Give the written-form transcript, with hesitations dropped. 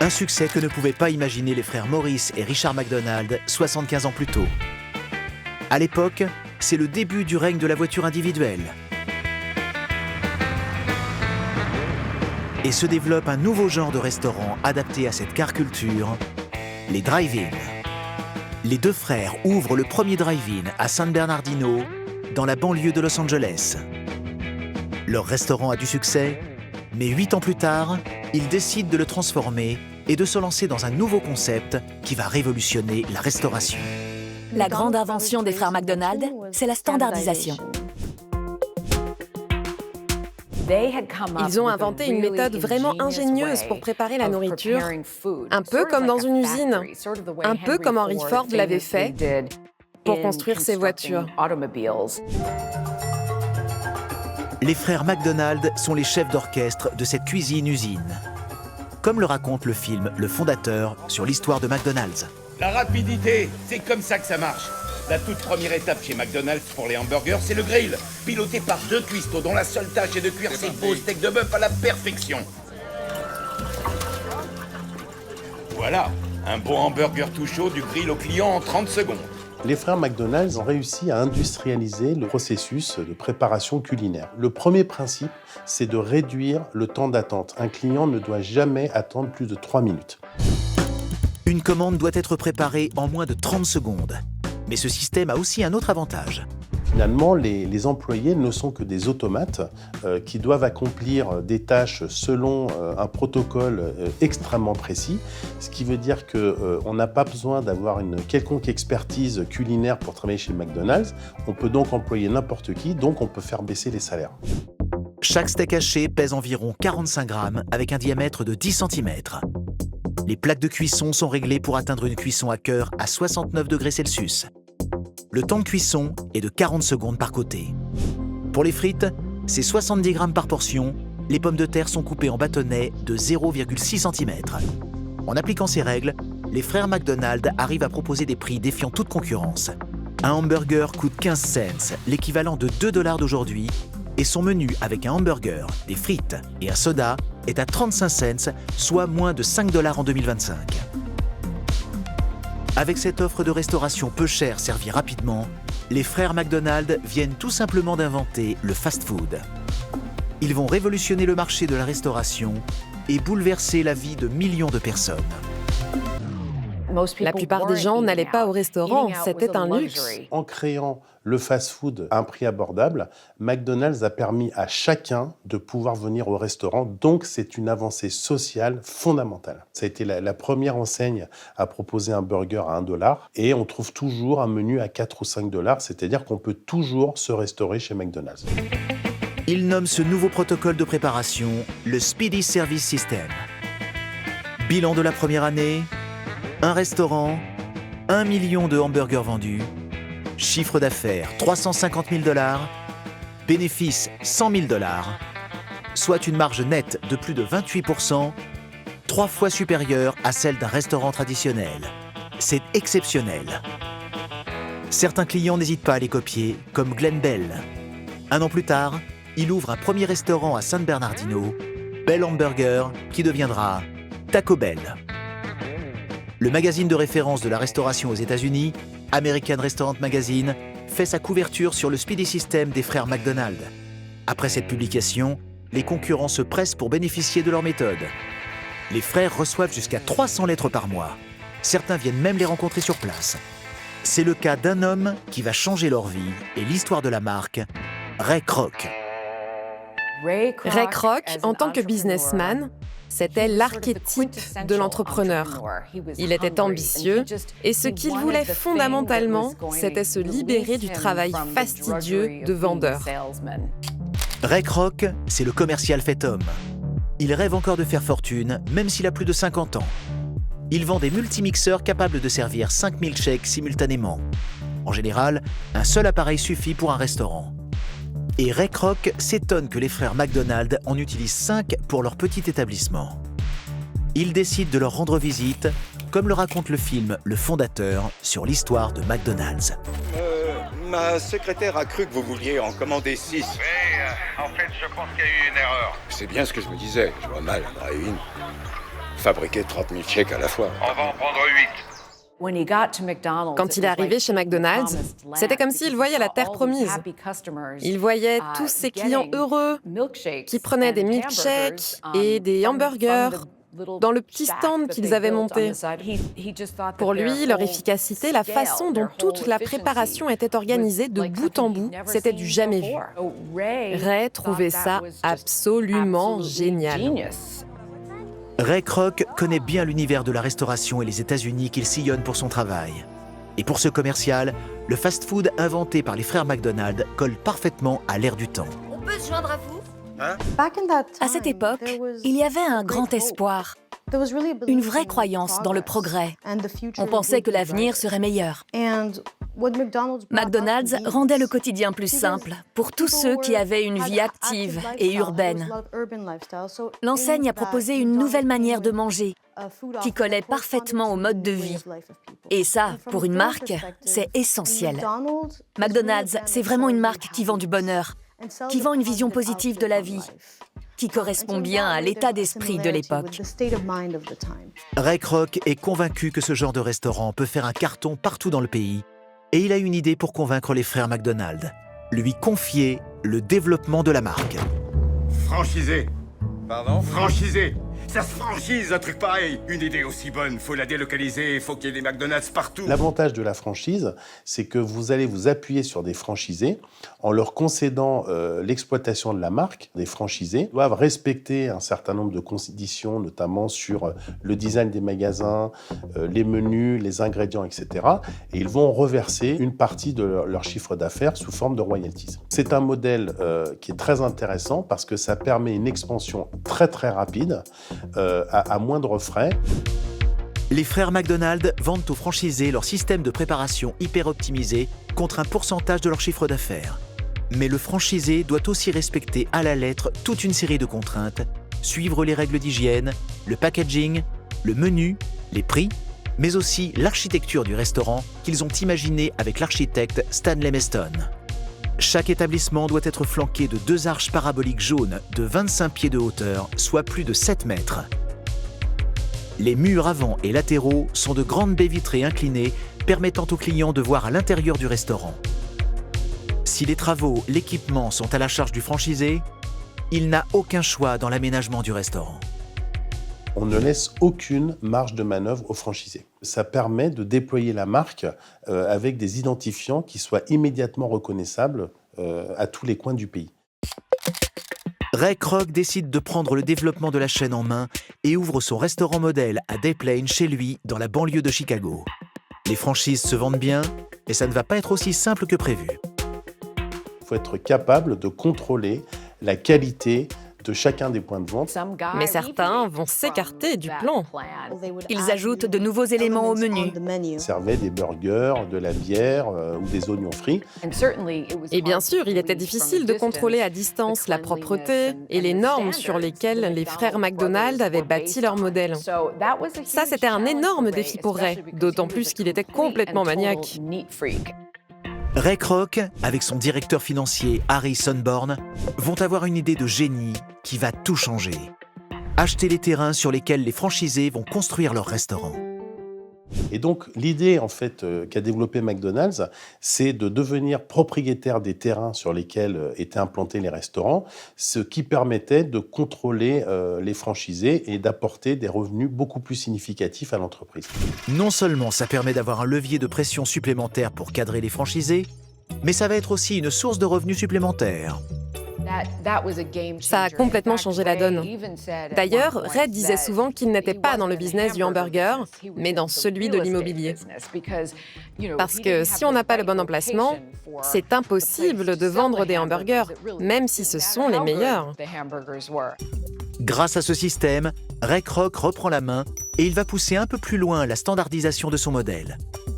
Un succès que ne pouvaient pas imaginer les frères Maurice et Richard McDonald 75 ans plus tôt. À l'époque, c'est le début du règne de la voiture individuelle. Et se développe un nouveau genre de restaurant adapté à cette car culture, les drive-in. Les deux frères ouvrent le premier drive-in à San Bernardino, dans la banlieue de Los Angeles. Leur restaurant a du succès, mais 8 ans plus tard, ils décident de le transformer et de se lancer dans un nouveau concept qui va révolutionner la restauration. La grande invention des frères McDonald, c'est la standardisation. Ils ont inventé une méthode vraiment ingénieuse pour préparer la nourriture, un peu comme dans une usine, un peu comme Henry Ford l'avait fait pour construire ses voitures. Les frères McDonald sont les chefs d'orchestre de cette cuisine-usine. Comme le raconte le film Le Fondateur sur l'histoire de McDonald's. La rapidité, c'est comme ça que ça marche. La toute première étape chez McDonald's pour les hamburgers, c'est le grill, piloté par deux cuistots dont la seule tâche est de cuire ces beaux steaks de bœuf à la perfection. Voilà, un bon hamburger tout chaud du grill au client en 30 secondes. Les frères McDonald ont réussi à industrialiser le processus de préparation culinaire. Le premier principe, c'est de réduire le temps d'attente. Un client ne doit jamais attendre plus de 3 minutes. Une commande doit être préparée en moins de 30 secondes. Mais ce système a aussi un autre avantage. Finalement, les employés ne sont que des automates qui doivent accomplir des tâches selon un protocole extrêmement précis, ce qui veut dire qu'on n'a pas besoin d'avoir une quelconque expertise culinaire pour travailler chez McDonald's. On peut donc employer n'importe qui, donc on peut faire baisser les salaires. Chaque steak haché pèse environ 45 grammes avec un diamètre de 10 cm. Les plaques de cuisson sont réglées pour atteindre une cuisson à cœur à 69 degrés Celsius. Le temps de cuisson est de 40 secondes par côté. Pour les frites, c'est 70 grammes par portion. Les pommes de terre sont coupées en bâtonnets de 0,6 cm. En appliquant ces règles, les frères McDonald arrivent à proposer des prix défiant toute concurrence. Un hamburger coûte 15 cents, l'équivalent de 2 $ d'aujourd'hui, et son menu avec un hamburger, des frites et un soda est à 35 cents, soit moins de 5 $ en 2025. Avec cette offre de restauration peu chère servie rapidement, les frères McDonald viennent tout simplement d'inventer le fast-food. Ils vont révolutionner le marché de la restauration et bouleverser la vie de millions de personnes. La plupart des gens n'allaient pas au restaurant, c'était un luxe. En créant le fast-food à un prix abordable, McDonald's a permis à chacun de pouvoir venir au restaurant, donc c'est une avancée sociale fondamentale. Ça a été la première enseigne à proposer un burger à 1 $ et on trouve toujours un menu à 4 ou 5 $, c'est-à-dire qu'on peut toujours se restaurer chez McDonald's. Ils nomment ce nouveau protocole de préparation le Speedy Service System. Bilan de la première année, un restaurant, 1 million de hamburgers vendus, chiffre d'affaires 350 000 $, bénéfice 100 000 $, soit une marge nette de plus de 28%, 3 fois supérieure à celle d'un restaurant traditionnel. C'est exceptionnel. Certains clients n'hésitent pas à les copier, comme Glenn Bell. 1 an plus tard, il ouvre un premier restaurant à San Bernardino, Bell Hamburger, qui deviendra Taco Bell. Le magazine de référence de la restauration aux États-Unis, American Restaurant Magazine, fait sa couverture sur le Speedy System des frères McDonald. Après cette publication, les concurrents se pressent pour bénéficier de leur méthode. Les frères reçoivent jusqu'à 300 lettres par mois. Certains viennent même les rencontrer sur place. C'est le cas d'un homme qui va changer leur vie et l'histoire de la marque, Ray Kroc. Ray Kroc, en tant que businessman, c'était l'archétype de l'entrepreneur. Il était ambitieux et ce qu'il voulait fondamentalement, c'était se libérer du travail fastidieux de vendeur. Ray Kroc, c'est le commercial fait homme. Il rêve encore de faire fortune, même s'il a plus de 50 ans. Il vend des multimixeurs capables de servir 5000 shakes simultanément. En général, un seul appareil suffit pour un restaurant. Et Ray Kroc s'étonne que les frères McDonald en utilisent 5 pour leur petit établissement. Il décide de leur rendre visite, comme le raconte le film Le Fondateur sur l'histoire de McDonald's. Ma secrétaire a cru que vous vouliez en commander 6. Mais en fait, je pense qu'il y a eu une erreur. C'est bien ce que je me disais, je vois mal un drive-in. fabriquer 30 000 chèques à la fois. On va en prendre 8. Quand il est arrivé chez McDonald's, c'était comme s'il voyait la terre promise. Il voyait tous ses clients heureux qui prenaient des milkshakes et des hamburgers dans le petit stand qu'ils avaient monté. Pour lui, leur efficacité, la façon dont toute la préparation était organisée de bout en bout, c'était du jamais vu. Ray trouvait ça absolument génial. Ray Kroc connaît bien l'univers de la restauration et les États-Unis qu'il sillonne pour son travail. Et pour ce commercial, le fast-food inventé par les frères McDonald colle parfaitement à l'ère du temps. On peut se joindre à vous? À cette époque, il y avait un grand espoir, une vraie croyance dans le progrès. On pensait que l'avenir serait meilleur. McDonald's rendait le quotidien plus simple pour tous ceux qui avaient une vie active et urbaine. L'enseigne a proposé une nouvelle manière de manger qui collait parfaitement au mode de vie. Et ça, pour une marque, c'est essentiel. McDonald's, c'est vraiment une marque qui vend du bonheur, qui vend une vision positive de la vie, qui correspond bien à l'état d'esprit de l'époque. Ray Kroc est convaincu que ce genre de restaurant peut faire un carton partout dans le pays. Et il a une idée pour convaincre les frères McDonald. Lui confier le développement de la marque. Franchisé. Pardon? Franchisé. Ça se franchise, un truc pareil. Une idée aussi bonne, faut la délocaliser, faut qu'il y ait des McDonald's partout. L'avantage de la franchise, c'est que vous allez vous appuyer sur des franchisés en leur concédant l'exploitation de la marque. Les franchisés doivent respecter un certain nombre de conditions, notamment sur le design des magasins, les menus, les ingrédients, etc. Et ils vont reverser une partie de leur chiffre d'affaires sous forme de royalties. C'est un modèle qui est très intéressant parce que ça permet une expansion très très rapide à moindre frais. Les frères McDonald vendent aux franchisés leur système de préparation hyper optimisé contre un pourcentage de leur chiffre d'affaires. Mais le franchisé doit aussi respecter à la lettre toute une série de contraintes, suivre les règles d'hygiène, le packaging, le menu, les prix, mais aussi l'architecture du restaurant qu'ils ont imaginé avec l'architecte Stanley Meston. Chaque établissement doit être flanqué de 2 arches paraboliques jaunes de 25 pieds de hauteur, soit plus de 7 mètres. Les murs avant et latéraux sont de grandes baies vitrées inclinées permettant aux clients de voir à l'intérieur du restaurant. Si les travaux, l'équipement sont à la charge du franchisé, il n'a aucun choix dans l'aménagement du restaurant. On ne laisse aucune marge de manœuvre aux franchisés. Ça permet de déployer la marque avec des identifiants qui soient immédiatement reconnaissables à tous les coins du pays. Ray Kroc décide de prendre le développement de la chaîne en main et ouvre son restaurant modèle à Day Plain chez lui, dans la banlieue de Chicago. Les franchises se vendent bien, mais ça ne va pas être aussi simple que prévu. Il faut être capable de contrôler la qualité de chacun des points de vente. Mais certains vont s'écarter du plan. Ils ajoutent de nouveaux éléments au menu. Ils servaient des burgers, de la bière ou des oignons frits. Et bien sûr, il était difficile de contrôler à distance la propreté et les normes sur lesquelles les frères McDonald avaient bâti leur modèle. Ça, c'était un énorme défi pour Ray, d'autant plus qu'il était complètement maniaque. Ray Kroc, avec son directeur financier Harry Sonborn, vont avoir une idée de génie qui va tout changer. Acheter les terrains sur lesquels les franchisés vont construire leur restaurant. Et donc, l'idée, en fait, qu'a développé McDonald's, c'est de devenir propriétaire des terrains sur lesquels étaient implantés les restaurants, ce qui permettait de contrôler les franchisés et d'apporter des revenus beaucoup plus significatifs à l'entreprise. Non seulement ça permet d'avoir un levier de pression supplémentaire pour cadrer les franchisés, mais ça va être aussi une source de revenus supplémentaires. Ça a complètement changé la donne. D'ailleurs, Ray disait souvent qu'il n'était pas dans le business du hamburger, mais dans celui de l'immobilier. Parce que si on n'a pas le bon emplacement, c'est impossible de vendre des hamburgers, même si ce sont les meilleurs. Grâce à ce système, Ray Kroc reprend la main et il va pousser un peu plus loin la standardisation de son modèle.